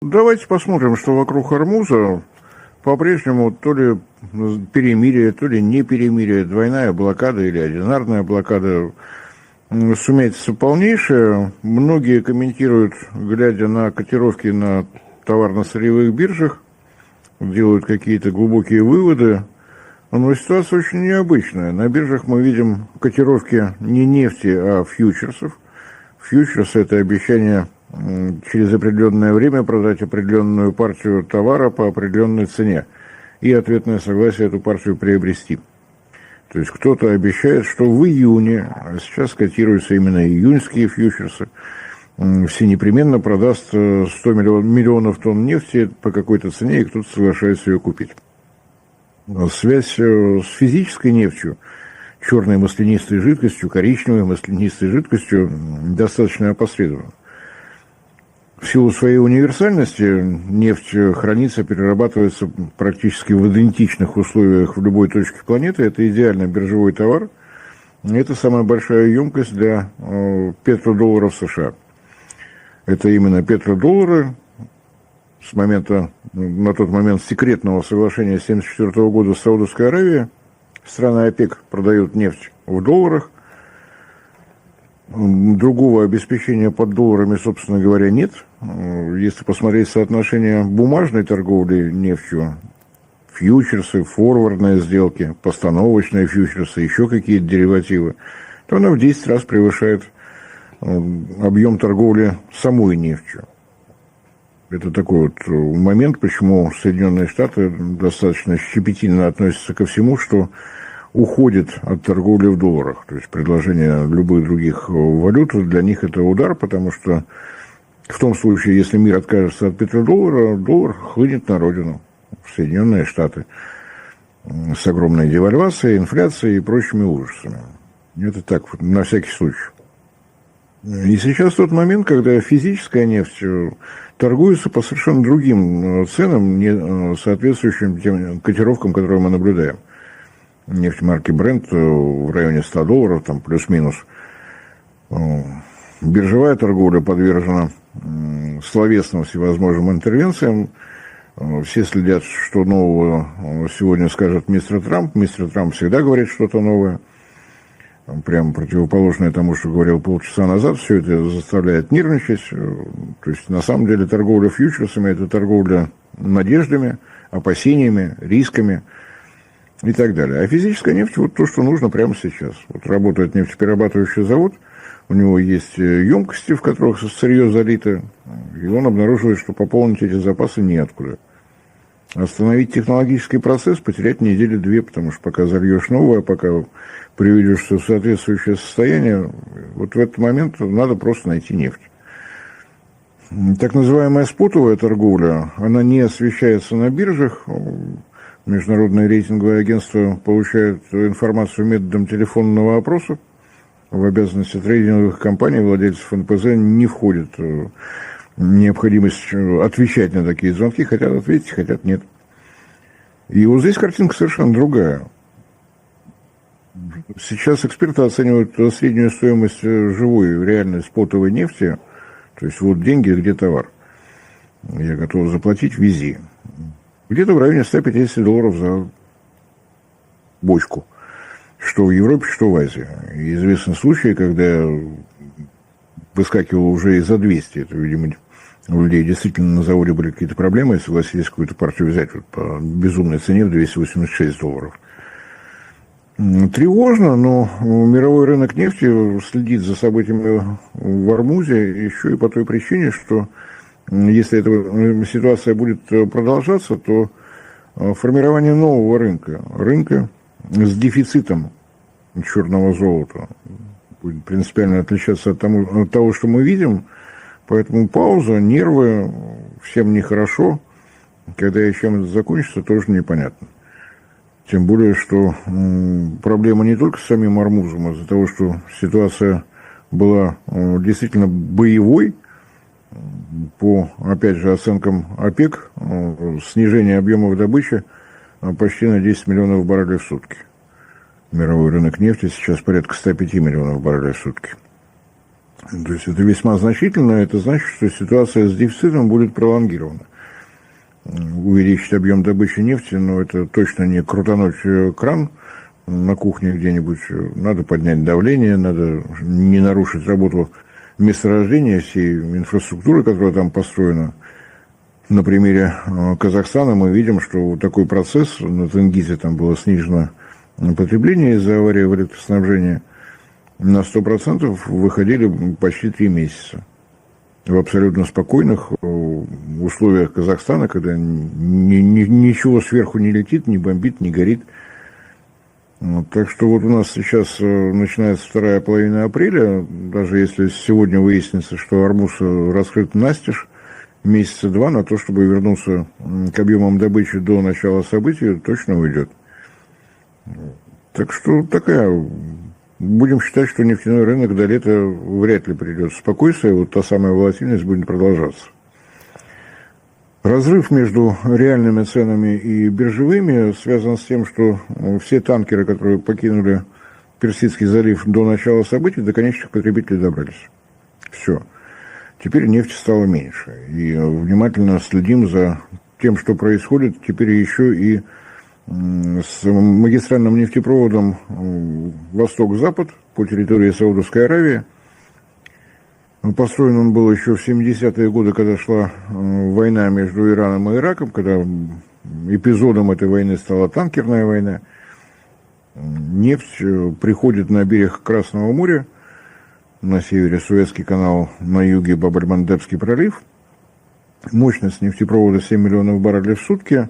Давайте посмотрим, что вокруг Хормуза по-прежнему то ли перемирие, то ли не перемирие, двойная блокада или одинарная блокада. Сумятица полнейшая. Многие комментируют, глядя на котировки на товарно-сырьевых биржах, делают какие-то глубокие выводы. Но ситуация очень необычная. На биржах мы видим котировки не нефти, а фьючерсов. Фьючерс – это обещание через определенное время продать определенную партию товара по определенной цене и ответное согласие эту партию приобрести. То есть кто-то обещает, что в июне, а сейчас котируются именно июньские фьючерсы, все непременно продаст 100 миллионов тонн нефти по какой-то цене, и кто-то соглашается ее купить. Связь с физической нефтью, черной маслянистой жидкостью, коричневой маслянистой жидкостью достаточно опосредована. В силу своей универсальности нефть хранится, перерабатывается практически в идентичных условиях в любой точке планеты. Это идеально биржевой товар. Это самая большая емкость для петродолларов США. Это именно петродоллары с момента, на тот момент секретного соглашения 1974 года с Саудовской Аравией. Страны ОПЕК продают нефть в долларах. Другого обеспечения под долларами, собственно говоря, нет. Если посмотреть соотношение бумажной торговли нефтью, фьючерсы, форвардные сделки, постановочные фьючерсы, еще какие-то деривативы, то она в 10 раз превышает объем торговли самой нефтью. Это такой вот момент, почему Соединенные Штаты достаточно щепетильно относятся ко всему, что уходит от торговли в долларах. То есть предложение любых других валют для них это удар, потому что в том случае, если мир откажется от петродоллара, доллар хлынет на родину, в Соединенные Штаты, с огромной девальвацией, инфляцией и прочими ужасами. Это так, вот, на всякий случай. И сейчас тот момент, когда физическая нефть торгуется по совершенно другим ценам, не соответствующим тем котировкам, которые мы наблюдаем. Нефть марки Brent в районе 100 долларов, там плюс-минус. Биржевая торговля подвержена словесным всевозможным интервенциям. Все следят, что нового сегодня скажет мистер Трамп. Мистер Трамп всегда говорит что-то новое. Прямо противоположное тому, что говорил полчаса назад. Все это заставляет нервничать. То есть, на самом деле, торговля фьючерсами – это торговля надеждами, опасениями, рисками и так далее. А физическая нефть – вот то, что нужно прямо сейчас. Вот работает нефтеперерабатывающий завод, у него есть емкости, в которых сырье залито, и он обнаруживает, что пополнить эти запасы неоткуда. Остановить технологический процесс, потерять недели-две, потому что пока зальешь новое, пока приведешь все в соответствующее состояние, вот в этот момент надо просто найти нефть. Так называемая спотовая торговля, она не освещается на биржах. Международные рейтинговые агентства получают информацию методом телефонного опроса. В обязанности трейдинговых компаний, владельцев НПЗ, не входит необходимость отвечать на такие звонки. Хотят ответить, хотят нет. И вот здесь картинка совершенно другая. Сейчас эксперты оценивают среднюю стоимость живой, реальной спотовой нефти. То есть вот деньги, где товар. Я готов заплатить, вези. Где-то в районе 150 долларов за бочку. Что в Европе, что в Азии. И известны случаи, когда выскакивало уже и за 200. Это, видимо, у людей действительно на заводе были какие-то проблемы, и согласились какую-то партию взять вот по безумной цене в 286 долларов. Тревожно, но мировой рынок нефти следит за событиями в Ормузе еще и по той причине, что если эта ситуация будет продолжаться, то формирование нового рынка с дефицитом черного золота будет принципиально отличаться от того, что мы видим. Поэтому пауза, нервы, всем нехорошо. Когда и чем это закончится, тоже непонятно. Тем более, что проблема не только с самим Ормузом, а из-за того, что ситуация была действительно боевой, по, опять же, оценкам ОПЕК, снижение объемов добычи почти на 10 миллионов баррелей в сутки. Мировой рынок нефти сейчас порядка 105 миллионов баррелей в сутки. То есть это весьма значительно, это значит, что ситуация с дефицитом будет пролонгирована. Увеличить объем добычи нефти, но это точно не крутануть кран на кухне где-нибудь. Надо поднять давление, надо не нарушить работу месторождения, всей инфраструктуры, которая там построена. На примере Казахстана мы видим, что такой процесс, на Тенгизе там было снижено потребление из-за аварии в электроснабжении, на 100% выходили почти 3 месяца. В абсолютно спокойных условиях Казахстана, когда ничего сверху не летит, не бомбит, не горит. Вот, так что вот у нас сейчас начинается вторая половина апреля, даже если сегодня выяснится, что Ормуз раскрыт настежь, месяца 2 на то, чтобы вернуться к объемам добычи до начала событий, точно уйдет. Так что такая... Будем считать, что нефтяной рынок до лета вряд ли придет в спокойствие, вот та самая волатильность будет продолжаться. Разрыв между реальными ценами и биржевыми связан с тем, что все танкеры, которые покинули Персидский залив до начала событий, до конечных потребителей добрались. Все. Теперь нефти стало меньше. И внимательно следим за тем, что происходит теперь еще и с магистральным нефтепроводом Восток-Запад по территории Саудовской Аравии. Построен он был еще в 70-е годы, когда шла война между Ираном и Ираком, когда эпизодом этой войны стала танкерная война. Нефть приходит на берег Красного моря, на севере Суэцкий канал, на юге Баб-эль-Мандебский пролив. Мощность нефтепровода 7 миллионов баррелей в сутки,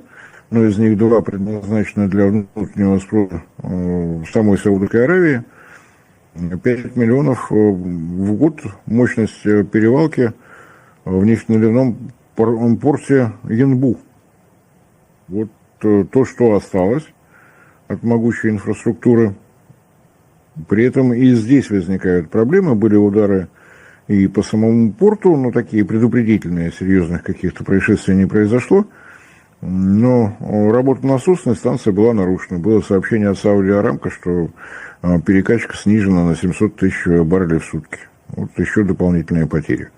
но из них 2 предназначены для внутреннего спроса в самой Саудовской Аравии. 5 миллионов в год мощность перевалки в нефтеналивном порте Янбу. Вот то, что осталось от могучей инфраструктуры. При этом и здесь возникают проблемы. Были удары и по самому порту, но такие предупредительные, серьезных каких-то происшествий не произошло. Но работа насосной станции была нарушена. Было сообщение от Сауди Арамко, что перекачка снижена на 700 тысяч баррелей в сутки. Вот еще дополнительные потери.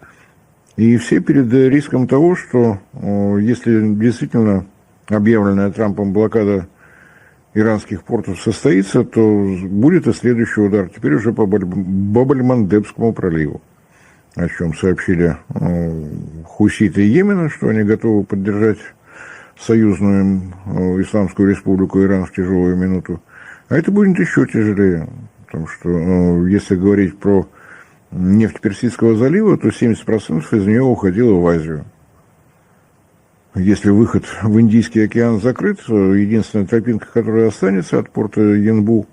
И все перед риском того, что если действительно объявленная Трампом блокада иранских портов состоится, то будет и следующий удар. Теперь уже по Баб-эль-Мандебскому проливу, о чем сообщили хуситы Йемена, что они готовы поддержать союзную Исламскую республику Иран в тяжелую минуту. А это будет еще тяжелее, потому что если говорить про нефть Персидского залива, то 70% из нее уходило в Азию. Если выход в Индийский океан закрыт, единственная тропинка, которая останется от порта Янбу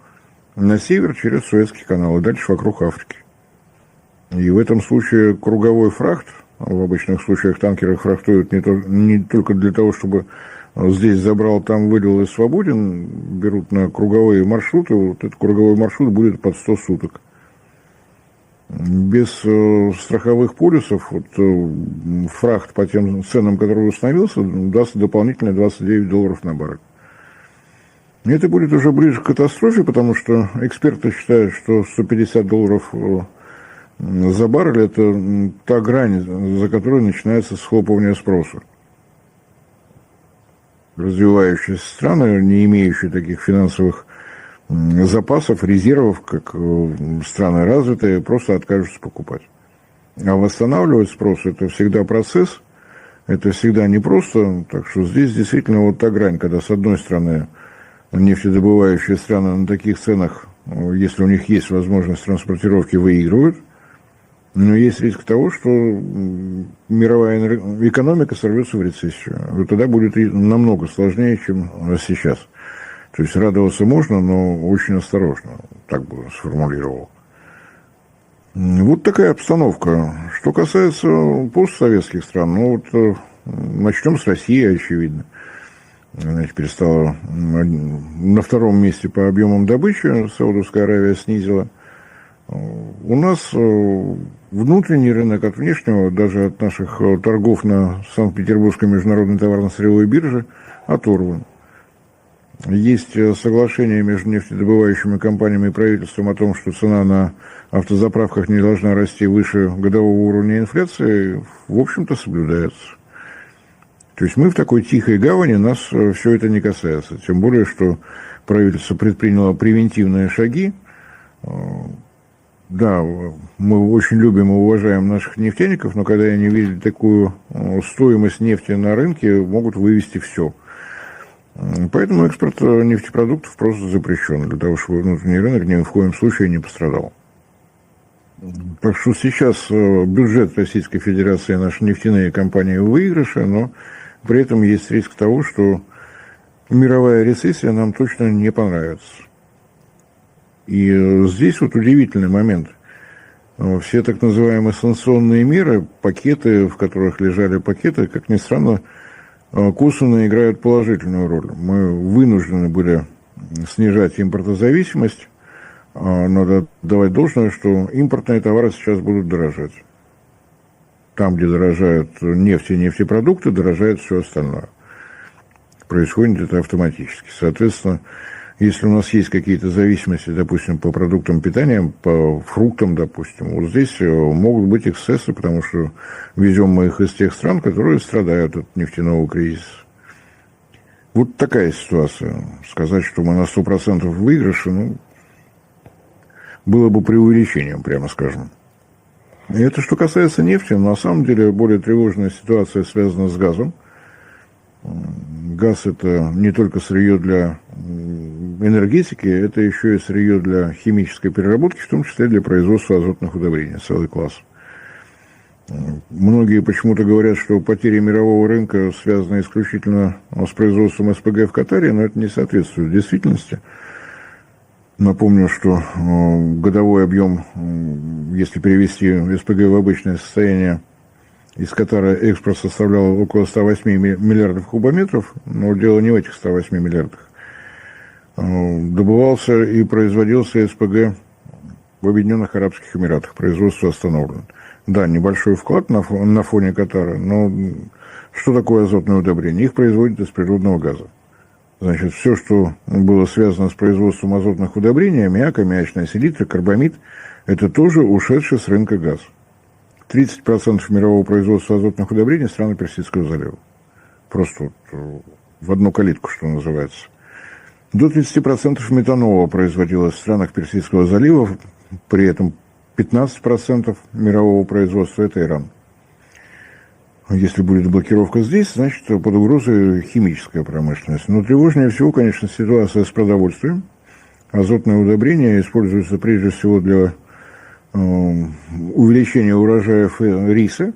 на север через Суэцкий канал и дальше вокруг Африки. И в этом случае круговой фрахт, в обычных случаях танкеры фрахтуют не только для того, чтобы здесь забрал, там вылил и свободен, берут на круговые маршруты, вот этот круговой маршрут будет под 100 суток. Без страховых полюсов вот, фрахт по тем ценам, которые установился, даст дополнительные $29 на баррель. И это будет уже ближе к катастрофе, потому что эксперты считают, что $150 за баррель – это та грань, за которой начинается схлопывание спроса. Развивающиеся страны, не имеющие таких финансовых запасов, резервов, как страны развитые, просто откажутся покупать. А восстанавливать спрос – это всегда процесс, это всегда непросто. Так что здесь действительно вот та грань, когда с одной стороны нефтедобывающие страны на таких ценах, если у них есть возможность транспортировки, выигрывают, но есть риск того, что мировая экономика сорвется в рецессию. Вот тогда будет намного сложнее, чем сейчас. То есть радоваться можно, но очень осторожно, так бы сформулировал. Вот такая обстановка. Что касается постсоветских стран, ну вот начнем с России, очевидно. Она теперь стала на втором месте по объемам добычи, Саудовская Аравия снизила. У нас внутренний рынок от внешнего, даже от наших торгов на Санкт-Петербургской международной товарно-сырьевой бирже, оторван. Есть соглашение между нефтедобывающими компаниями и правительством о том, что цена на автозаправках не должна расти выше годового уровня инфляции, в общем-то, соблюдается. То есть мы в такой тихой гавани, нас все это не касается. Тем более, что правительство предприняло превентивные шаги. Да, мы очень любим и уважаем наших нефтяников, но когда они видят такую стоимость нефти на рынке, могут вывести все. Поэтому экспорт нефтепродуктов просто запрещен, для того, чтобы внутренний рынок ни в коем случае не пострадал. Так что сейчас бюджет Российской Федерации, наши нефтяные компании в выигрыше, но при этом есть риск того, что мировая рецессия нам точно не понравится. И здесь вот удивительный момент. Все так называемые санкционные меры, пакеты, в которых лежали пакеты, как ни странно, косвенно играют положительную роль. Мы вынуждены были снижать импортозависимость. Надо давать должное, что импортные товары сейчас будут дорожать. Там, где дорожают нефть и нефтепродукты, дорожает все остальное. Происходит это автоматически. Соответственно, если у нас есть какие-то зависимости, допустим, по продуктам питания, по фруктам, допустим, вот здесь могут быть эксцессы, потому что везем мы их из тех стран, которые страдают от нефтяного кризиса. Вот такая ситуация. Сказать, что мы на 100% в выигрыше, ну, было бы преувеличением, прямо скажем. И это что касается нефти, на самом деле более тревожная ситуация связана с газом. Газ – это не только сырье для энергетики, это еще и сырье для химической переработки, в том числе для производства азотных удобрений, целый класс. Многие почему-то говорят, что потери мирового рынка связаны исключительно с производством СПГ в Катаре, но это не соответствует действительности. Напомню, что годовой объем, если перевести СПГ в обычное состояние, из Катара экспорт составлял около 108 миллиардов кубометров, но дело не в этих 108 миллиардах. Добывался и производился СПГ в Объединенных Арабских Эмиратах. Производство остановлено. Да, небольшой вклад на фоне Катара, но что такое азотное удобрение? Их производят из природного газа. Значит, все, что было связано с производством азотных удобрений, аммиак, аммиачная селитра, карбамид, это тоже ушедший с рынка газ. 30% мирового производства азотных удобрений – страны Персидского залива. Просто вот в одну калитку, что называется. До 30% метанола производилось в странах Персидского залива, при этом 15% мирового производства – это Иран. Если будет блокировка здесь, значит, под угрозой химическая промышленность. Но тревожнее всего, конечно, ситуация с продовольствием. Азотное удобрение используется прежде всего для увеличения урожаев риса,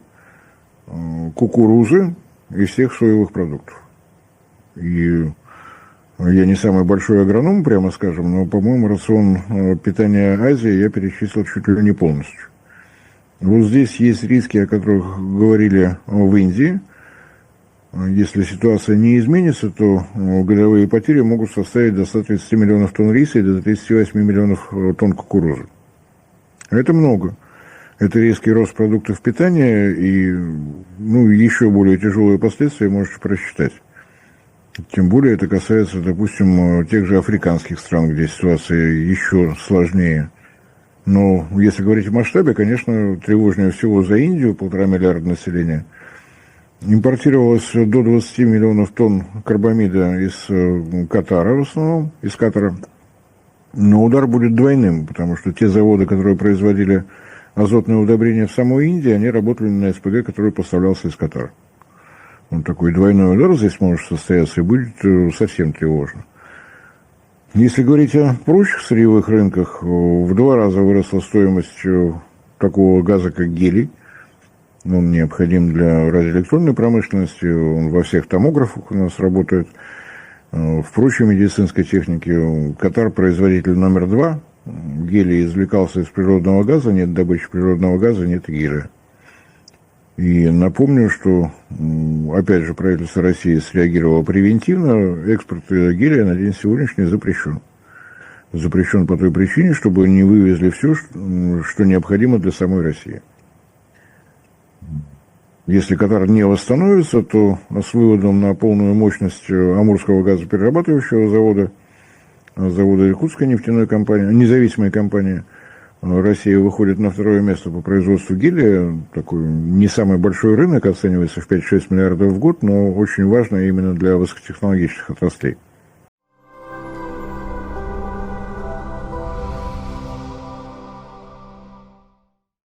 кукурузы и всех соевых продуктов. И я не самый большой агроном, прямо скажем, но, по-моему, рацион питания Азии я перечислил чуть ли не полностью. Вот здесь есть риски, о которых говорили в Индии. Если ситуация не изменится, то годовые потери могут составить до 130 миллионов тонн риса и до 38 миллионов тонн кукурузы. Это много. Это резкий рост продуктов питания и еще более тяжелые последствия можете просчитать. Тем более это касается, допустим, тех же африканских стран, где ситуация еще сложнее. Но если говорить в масштабе, конечно, тревожнее всего за Индию, 1,5 миллиарда населения. Импортировалось до 20 миллионов тонн карбамида из Катара, в основном, из Катара. Но удар будет двойным, потому что те заводы, которые производили азотные удобрения в самой Индии, они работали на СПГ, который поставлялся из Катара. Вот такой двойной удар здесь может состояться и будет совсем тревожно. Если говорить о прочих сырьевых рынках, в 2 раза выросла стоимость такого газа, как гелий. Он необходим для радиоэлектронной промышленности, он во всех томографах у нас работает. В прочей медицинской технике Катар производитель номер 2. Гелий извлекался из природного газа, нет добычи природного газа, нет гелия. И напомню, что, опять же, правительство России среагировало превентивно, экспорт гелия на день сегодняшний запрещен. Запрещен по той причине, чтобы не вывезли все, что необходимо для самой России. Если Катар не восстановится, то с выводом на полную мощность Амурского газоперерабатывающего завода, завода Иркутской нефтяной компании, независимой компании, Россия выходит на второе место по производству гелия. Такой не самый большой рынок, оценивается в 5-6 миллиардов в год, но очень важно именно для высокотехнологичных отраслей.